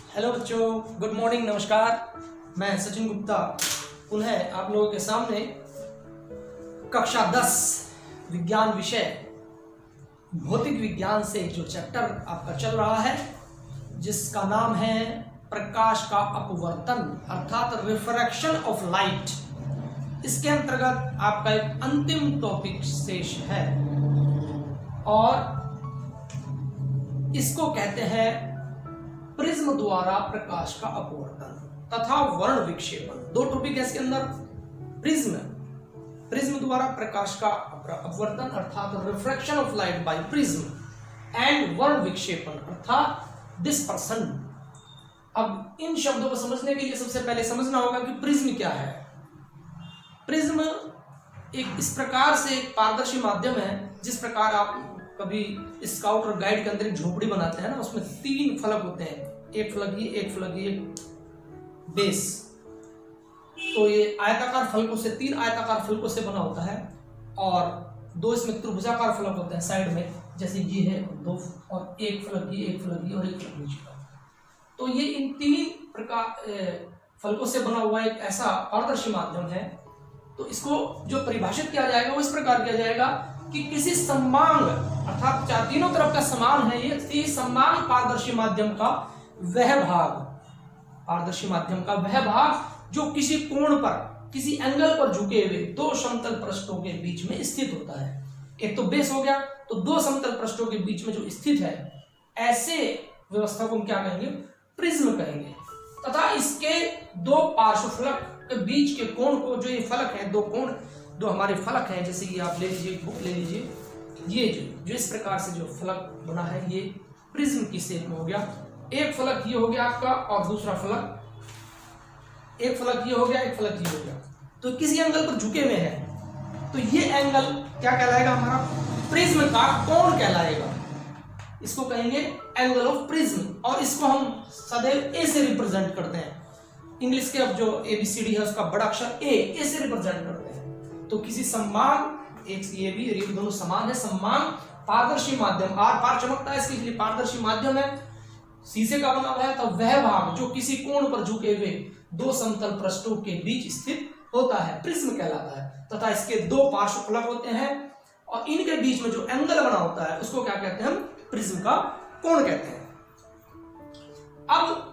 Hello बच्चों, good morning, नमस्कार। मैं सचिन गुप्ता पुनः आप लोगों के सामने कक्षा 10 विज्ञान विषय भौतिक विज्ञान से जो चैप्टर आपका चल रहा है जिसका नाम है प्रकाश का अपवर्तन अर्थात रिफ्रैक्शन ऑफ लाइट, इसके अंतर्गत आपका एक अंतिम टॉपिक शेष है और इसको कहते हैं प्रिज्म द्वारा प्रकाश का अपवर्तन तथा वर्ण विक्षेपण। दो टॉपिक है इसके अंदर। प्रिज्म द्वारा प्रकाश का अपवर्तन अर्थात refraction of light by prism and वर्ण विक्षेपण अर्थात डिस्पर्सन। अब इन शब्दों को समझने के लिए सबसे पहले समझना होगा कि प्रिज्म क्या है। प्रिज्म एक इस प्रकार से एक पारदर्शी माध्यम है जिस प्रकार आप कभी स्काउट और गाइड के अंदर एक झोपड़ी बनाते हैं ना, उसमें 3 फलक होते हैं, एक फलक ये, एक फलक ये, बेस। तो ये आयताकार फलकों से 3 आयताकार फलकों से बना होता है और 2 इसमें त्रिभुजाकार फलक होते हैं साइड में, जैसे ये है 2 और एक फलक ये, एक फलक ये और एक फलक नीचे का। तो ये इन 3 प्रकार फलकों से बना हुआ एक ऐसा पारदर्शी माध्यम है। तो इसको जो परिभाषित किया जाएगा वो इस प्रकार किया जाएगा कि किसी समान अर्थात तीनों तरफ का समान है ये समान पारदर्शी माध्यम का वह भाग, पारदर्शी माध्यम का वह भाग जो किसी कोण पर किसी एंगल पर झुके हुए 2 समतल पृष्ठों के बीच में स्थित होता है। एक तो बेस हो गया, तो 2 समतल पृष्ठों के बीच में जो स्थित है ऐसे व्यवस्था को हम क्या कहेंगे? प्रिज्म कहेंगे। तथा इसके 2 पार्श्व फलक के बीच के कोण को, जो ये फलक है 2 कोण, 2 हमारे फलक हैं, जैसे ये आप ले लीजिए, बुक ले लीजिए, ये जो इस प्रकार से जो फलक बना है ये प्रिज्म की शेप में हो गया। एक फलक ये हो गया आपका और दूसरा फलक, एक फलक ये हो गया, एक फलक ये हो गया। तो किसी एंगल पर झुके हुए हैं, तो ये एंगल क्या कहलाएगा? हमारा प्रिज्म का कोण कहलाएगा। इसको कहेंगे एंगल ऑफ प्रिज्म और इसको हम सदैव ए से रिप्रेजेंट करते हैं। इंग्लिश के अब जो ABCD है उसका बड़ा अक्षर ए से रिप्रेजेंट करते हैं। तो किसी समान, एक ये भी ये दोनों समान है, समान पारदर्शी माध्यम, आर पार चमकता है, इसके लिए पारदर्शी माध्यम है, शीशे का बना हुआ है, तो वह भाग जो किसी कोण पर झुके हुए 2 समतल पृष्ठों के बीच स्थित होता है प्रिज्म कहलाता है। तथा इसके 2 पार्श्व फलक होते हैं और इनके बीच में जो एंगल बना होता है उसको क्या कहते हैं? हम प्रिज्म का कोण कहते हैं। अब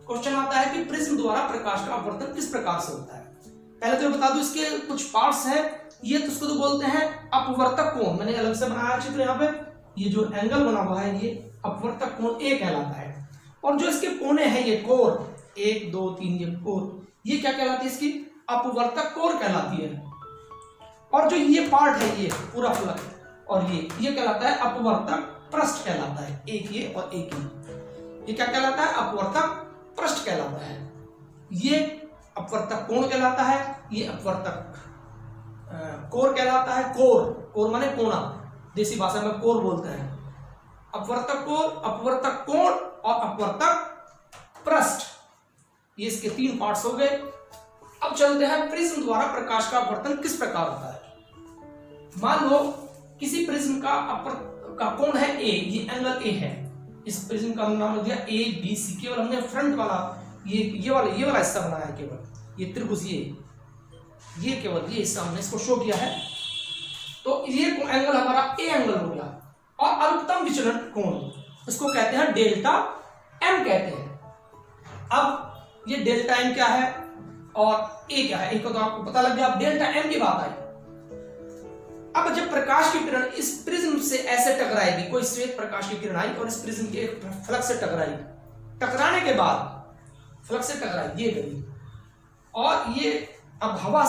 क्वेश्चन आता है कि प्रिज्म द्वारा प्रकाश का अपवर्तन किस प्रकार से होता है। पहले तो बता दूं इसके कुछ पार्ट्स हैं। ये तो उसको तो बोलते हैं अपवर्तक कोण, मैंने अलग से बनाया चित्र यहाँ पे। ये जो एंगल बना हुआ है ये अपवर्तक कोण ए कहलाता है। और जो इसके कोने हैं ये कोर 1 2 3 ये कोर, ये क्या कहलाती है? इसकी अपवर्तक कोर कहलाती है। और जो ये पार्ट है ये पूरा फलक और ये कहलाता है अपवर्तक पृष्ठ कहलाता है। एक ये और एक ये क्या कहलाता है? अपवर्तक पृष्ठ कहलाता है। ये अपवर्तक कोण कहलाता है, ये अपवर्तक कोर कहलाता है। कोर माने कोणा, देसी भाषा में कोर बोलते हैं। अपवर्तक कोर, अपवर्तक कोण और अपवर्तक पृष्ठ, ये इसके 3 पार्ट्स हो गए। अब चलते हैं प्रिज्म द्वारा प्रकाश का अपवर्तन किस प्रकार होता है। मान लो किसी प्रिज्म का कोण है ए, ये एंगल ए है। इस प्रिज्म का नाम दिया ABC। केवल हमने फ्रंट वाला ये वाला हिस्सा बनाया है, केवल ये त्रिभुज ये केवल ये हिस्सा हमने इसको शो किया है। तो ये एंगल हमारा ए एंगल हो गया। और अल्पतम विचलन कोण इसको कहते हैं डेल्टा M कहते हैं। अब ये डेल्टा M क्या है और ए क्या है, एक तो आपको पता लग गया। अब डेल्टा M की बात आई। अब जब प्रकाश की किरण इस प्रिज्म से ऐसे टकराएगी, कोई श्वेत प्रकाश की किरण आई और इस प्रिज्म के फलक से टकराई, टकराने के बाद फलक से टकराई ये गई और ये अब हवा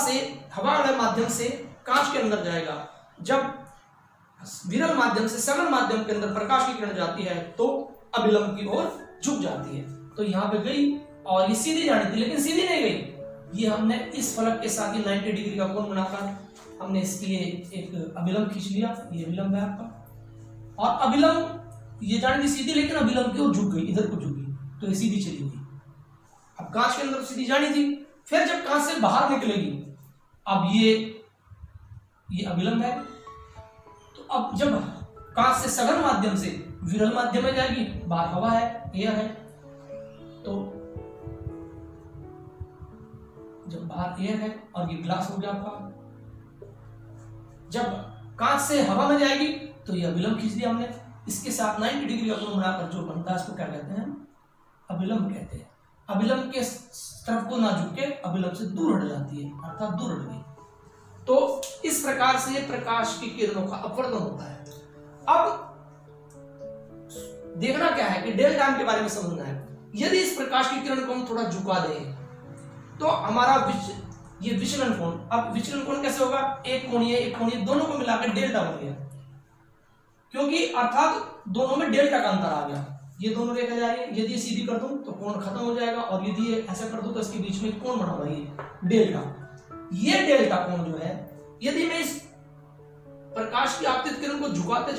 वाले माध्यम से कांच के अंदर जाएगा। जब विरल माध्यम से सघन माध्यम के अंदर प्रकाश की किरण जाती है तो अभिलंब की ओर झुक जाती है। तो यहाँ पे गई और ये सीधी जानी थी लेकिन सीधी नहीं गई। ये हमने इस फलक के साथ 90 डिग्री का कोण बनाकर हमने इसके लिए एक अभिलंब खींच लिया। ये अभिलंब है आपका और अभिलंब ये जानी थी सीधी लेकिन अभिलंब की ओर झुक गई, इधर को झुक गई, तो ये सीधी चली गई। अब कांच के अंदर सीधी जानी थी, फिर जब कांच से बाहर निकलेगी, अब ये अभिलंब है। तो अब जब कांच से सघन माध्यम से विरल माध्यम में जाएगी, बाहर हवा है, एयर है, तो जब बाहर एयर है और ये ग्लास हो गया आपका, जब कांच से हवा में जाएगी तो ये अभिलंब खींच दिया हमने, इसके साथ 90 डिग्री कोण बनाकर जो बनता है उसको क्या कहते हैं, अभिलंब कहते हैं। अभिलंब के तरफ को ना झुक के अभिलंब से दूर हट जाती है, अर्थात दूर हट गई। तो इस प्रकार से प्रकाश की किरणों का अपवर्तन होता है। अब देखना क्या है कि डेल टाइम के बारे में समझना है। यदि इस प्रकाश की किरण को हम थोड़ा झुका दें तो हमारा ये विचलन कोण, अब विचलन कोण कैसे होगा, एक कोणीय दोनों को मिलाकर डेल्टा बन गया, क्योंकि अर्थात दोनों में डेल्टा का अंतर आ गया। ये दोनों रेखा जा रही है, यदि ये सीधी कर दूं तो कोण खत्म हो जाएगा, और यदि ये ऐसा कर दूं तो इसके बीच में कोण बना हुआ है डेल्टा। ये डेल्टा कोण जो है, यदि मैं इस प्रकाश की आपतित किरण को झुकाते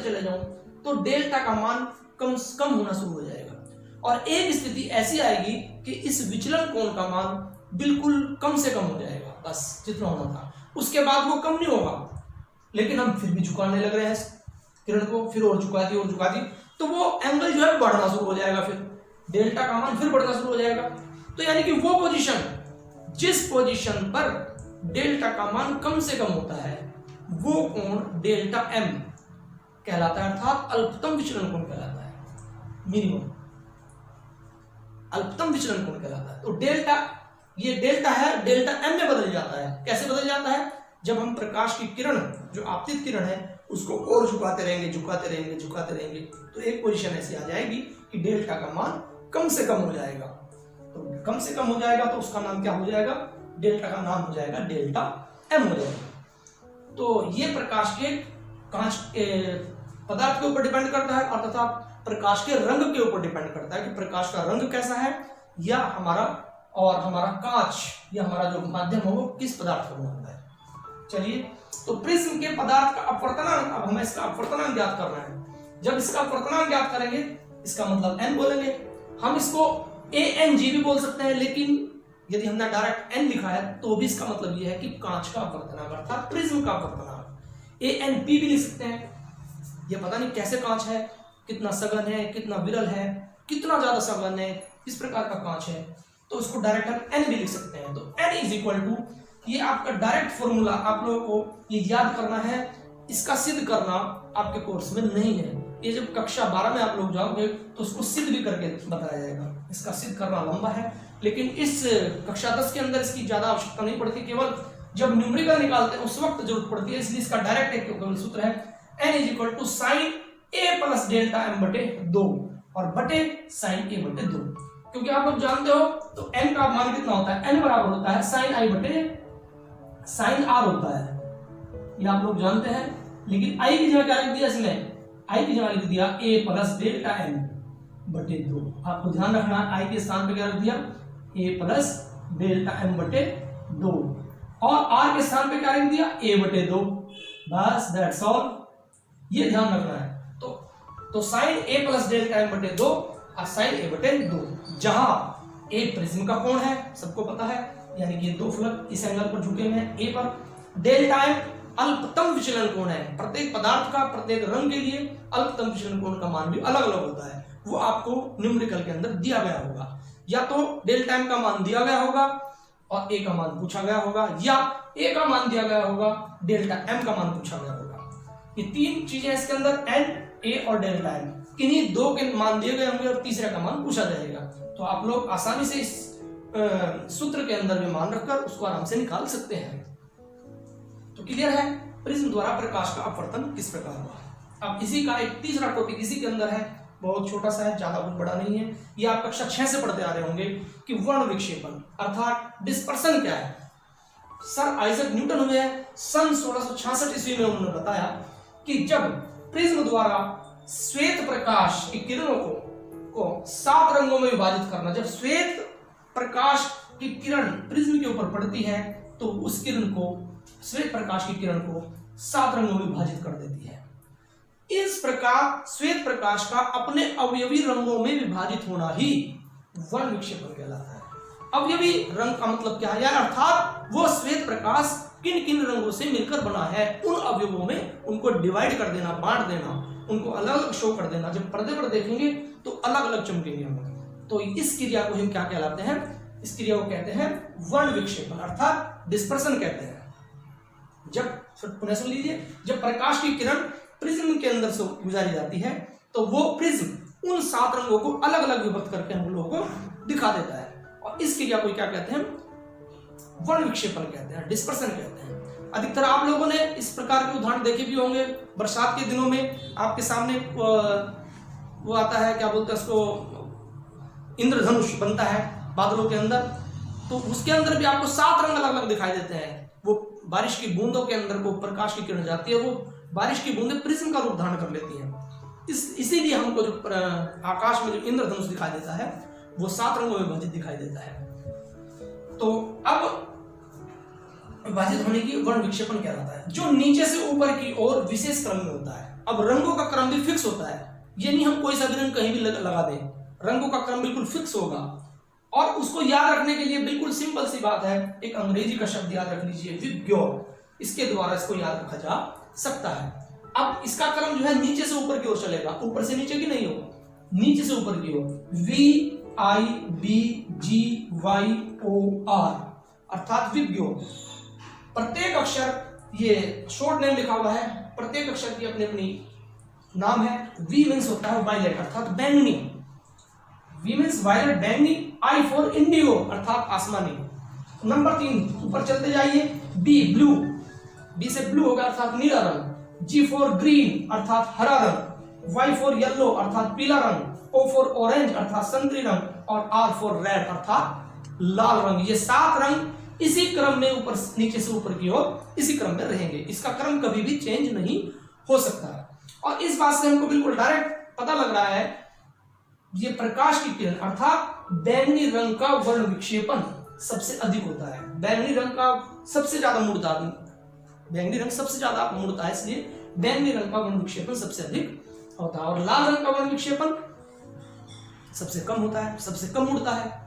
चले जाऊं तो डेल्टा का मान कम होना शुरू हो जाएगा, और एक स्थिति ऐसी आएगी कि इस विचलन कोण का मान बिल्कुल कम से कम हो जाएगा, बस जितना होना था। उसके बाद वो कम नहीं होगा, लेकिन हम फिर भी झुकाने लग रहे हैं किरण को, फिर और झुका दी तो वो एंगल जो है बढ़ना शुरू हो जाएगा, फिर डेल्टा का मान फिर बढ़ना शुरू हो जाएगा। तो यानी कि वो पोजीशन, जिस पोजीशन पर डेल्टा का मान कम से कम होता है, वो कोण डेल्टा एम कहलाता है, अर्थात अल्पतम विचलन कोण कहलाता है, मिनिमम अल्पतम विचलन कोण कहलाता है। तो डेल्टा, ये डेल्टा है, डेल्टा एम में बदल जाता है। कैसे बदल जाता है, जब हम प्रकाश की किरण, जो आपतित किरण है, उसको और झुकाते रहेंगे तो एक पोजीशन ऐसी आ जाएगी कि डेल्टा का मान कम से कम हो जाएगा। तो कम से कम हो जाएगा तो उसका नाम क्या हो जाएगा, डेल्टा का नाम हो जाएगा डेल्टा एम हो जाएगा। तो ये प्रकाश के कांच के पदार्थ के ऊपर डिपेंड करता है, और तथा प्रकाश के रंग के ऊपर डिपेंड करता है कि प्रकाश का रंग कैसा है, या हमारा कांच या हमारा जो माध्यम हो वो किस पदार्थ का बना हुआ है। चलिए, तो प्रिज्म के पदार्थ का अपवर्तनांक, अब हमें इसका अपवर्तनांक ज्ञात करना है। जब इसका अपवर्तनांक ज्ञात करेंगे, इसका मतलब n बोलेंगे, हम इसको ANG भी बोल सकते हैं, लेकिन यदि हमने डायरेक्ट n लिखा है तो भी इसका मतलब यह है कि कांच का अपवर्तनांक, अर्थात प्रिज्म का अपवर्तनांक। ANP भी लिख सकते हैं, ये पता नहीं कैसे कांच है, कितना सघन है, कितना विरल है, कितना ज्यादा सघन है, किस प्रकार का कांच है, तो उसको डायरेक्ट हम n भी लिख सकते हैं। तो n इज इक्वल टू, ये आपका डायरेक्ट फॉर्मूला, आप लोगों को ये याद करना है, इसका सिद्ध करना आपके कोर्स में नहीं है। ये जब कक्षा 12 में आप लोग जाओगे तो उसको सिद्ध भी करके बताया जाएगा, इसका सिद्ध करना लंबा है, लेकिन इस कक्षा 10 के अंदर इसकी ज्यादा आवश्यकता नहीं पड़ती, केवल जब न्यूमेरिकल निकालते हैं उस वक्त जरूरत पड़ती है। इसलिए इसका डायरेक्ट एक केवल सूत्र है, n is equal to sine a plus delta m बटे 2 और बटे साइन a बटे 2, क्योंकि आप लोग जानते हो तो n का मान कितना होता है, n बराबर होता है साइन i बटे साइन r होता है, ये आप लोग जानते हैं। लेकिन i की जगह क्या लिख दिया इसमें, i की जगह लिख दिया a प्लस डेल्टा m बटे 2। आपको ध्यान रखना है i के स्थान पे क्या रख दिया, a प्लस डेल्टा m बटे 2, और r के स्थान पे क्या रख दिया, a बटे 2, बस दैट्स ऑल, ये ध्यान रखना है। तो sine a plus delta m बटे 2 और साइन a बटे 2, जहां a प्रिज्म का कोण है, सबको पता है, यानी कि ये दो फलक इस एंगल पर झुके हुए हैं a पर। डेल्टा m अल्पतम विचलन कोण है, प्रत्येक पदार्थ का प्रत्येक रंग के लिए अल्पतम विचलन कोण का मान भी अलग अलग होता है, वो आपको न्यूमेरिकल के अंदर दिया गया होगा, या तो डेल्टा m का मान दिया गया होगा और a का मान पूछा गया होगा, या a का मान दिया गया होगा, डेल्टा m का मान पूछा गया होगा। ये तीन चीजें इसके अंदर, n, a और डेल्टा m, किन्हीं दो के मान दिए गए होंगे और तीसरे का मान पूछा जाएगा। तो आप लोग आसानी से इस सूत्र के अंदर भी मान रखकर उसको आराम से निकाल सकते हैं। तो क्लियर है प्रिज्म द्वारा प्रकाश का अपवर्तन किस प्रकार हुआ। अब इसी का एक तीसरा टॉपिक इसी के अंदर है, बहुत छोटा सा है, ज्यादा कुछ बड़ा नहीं है, ये आप कक्षा 6 से पढ़ते आ रहे होंगे कि वर्ण विक्षेपण अर्थात डिस्पर्सन क्या है। सर आइजक न्यूटन हुए हैं, सन 1666 ईस्वी में उन्होंने बताया कि जब प्रिज्म द्वारा श्वेत प्रकाश की किरणों को 7 रंगों में विभाजित करना, जब श्वेत प्रकाश की किरण प्रिज्म के ऊपर पड़ती है तो उस किरण को, श्वेत प्रकाश की किरण को 7 रंगों में विभाजित कर देती है। इस प्रकार श्वेत प्रकाश का अपने अवयवी रंगों में विभाजित होना ही वर्ण विक्षेपण कहलाता है। अवयवी रंग का मतलब क्या है, अर्थात वो श्वेत प्रकाश किन किन रंगों से मिलकर बना है, उन अवयवों में उनको डिवाइड कर देना, बांट देना, उनको अलग अलग शो कर देना। जब पर्दे पर देखेंगे तो अलग अलग चमकेंगे हम। तो इस क्रिया को हम क्या कहलाते हैं, इस क्रिया को कहते हैं वर्ण विक्षेपण अर्थात डिस्पर्सन कहते हैं। जब पुनः सुन लीजिए, जब प्रकाश की किरण प्रिज्म के अंदर से गुजारी जाती है तो वो प्रिज्म उन 7 रंगों को अलग अलग विभक्त करके हम लोगों को दिखा देता है, और इस क्रिया को क्या कहते हैं, वर्ण विक्षेपण कहते हैं, डिस्पर्सन कहते हैं। अधिकतर आप लोगों ने इस प्रकार के उदाहरण देखे भी होंगे। बरसात के दिनों में आपके सामने वो आता है, क्या बोलते हैं उसको, इंद्रधनुष बनता है बादलों के अंदर, तो उसके अंदर भी आपको 7 रंग अलग अलग दिखाई देते हैं। वो बारिश की बूंदों के अंदर को प्रकाश की किरण जाती है, वो बारिश की बूंदें प्रिज्म का रूप धारण कर लेती हैं। इसीलिए हमको जो आकाश में जो इंद्रधनुष दिखाई देता है वो 7 रंगों में विभाजित दिखाई देता है। तो अब विभाजित होने की वर्ण विक्षेपण कहलाता है, जो नीचे से ऊपर की ओर विशेष क्रम में होता है। अब रंगों का क्रम भी फिक्स होता है, ये नहीं हम कोई सा भी रंग कहीं भी लगा दें, रंगों का क्रम बिल्कुल फिक्स होगा। और उसको याद रखने के लिए बिल्कुल सिंपल सी बात है, एक अंग्रेजी का शब्द याद रख लीजिए, विग्योर, इसके द्वारा इसको याद रखा जा सकता है। अब इसका क्रम जो है नीचे से ऊपर की ओर चलेगा, ऊपर से नीचे की नहीं होगा, नीचे से ऊपर की ओर, VIBGYOR अर्थात विग्योर। प्रत्येक अक्षर, ये शॉर्ट नेम लिखा हुआ है, प्रत्येक अक्षर की अपनी अपनी नाम है। V मीन्स होता है वायलेट अर्थात बैंगनी, V मीन्स वायलेट बैंगनी। I फॉर इंडिगो अर्थात आसमानी। नंबर 3 ऊपर चलते जाइए, B ब्लू, B से ब्लू होगा अर्थात नीला रंग। G फॉर ग्रीन अर्थात हरा रंग। Y फॉर येलो अर्थात पीला रंग। O फॉर ऑरेंज अर्थात संतरी रंग, और R फॉर रेड अर्थात लाल रंग। ये 7 रंग इसी क्रम में ऊपर नीचे से ऊपर की ओर इसी क्रम में रहेंगे, इसका क्रम कभी भी चेंज नहीं हो सकता है। और इस बात से हमको बिल्कुल डायरेक्ट पता लग रहा है, ये प्रकाश की किरण अर्थात बैंगनी रंग का वर्ण विक्षेपण सबसे अधिक होता है। बैंगनी रंग का सबसे ज्यादा मुड़ता, बैंगनी रंग सबसे ज्यादा मुड़ता है, इसलिए बैंगनी रंग का वर्ण विक्षेपण सबसे अधिक होता है। और लाल रंग का वर्ण विक्षेपण सबसे कम होता है, सबसे कम मुड़ता है।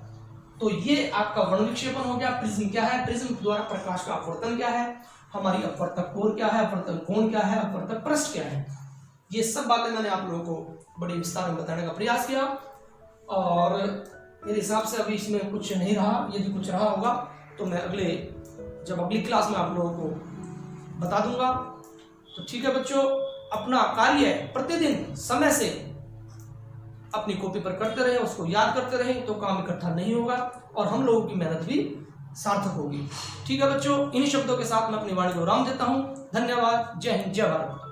तो ये आपका वर्ण विक्षेपण हो गया। प्रिज्म क्या है, प्रिज्म द्वारा प्रकाश का अपवर्तन क्या है, हमारी अपवर्तक कोण क्या है, अपवर्तन कोण क्या है, अपवर्तक पृष्ठ क्या है, ये सब बातें मैंने आप लोगों को बड़ी विस्तार में बताने का प्रयास किया। और मेरे हिसाब से अभी इसमें कुछ नहीं रहा, यदि कुछ रहा होगा तो मैं अगली क्लास में आप लोगों को बता दूंगा। तो ठीक है बच्चों, अपना कार्य प्रतिदिन समय से अपनी कॉपी पर करते रहे, उसको याद करते रहे, तो काम इकट्ठा नहीं होगा और हम लोगों की मेहनत भी सार्थक होगी। ठीक है बच्चों, इन्हीं शब्दों के साथ मैं अपनी वाणी को विराम देता हूं। धन्यवाद। जय हिंद, जय भारत।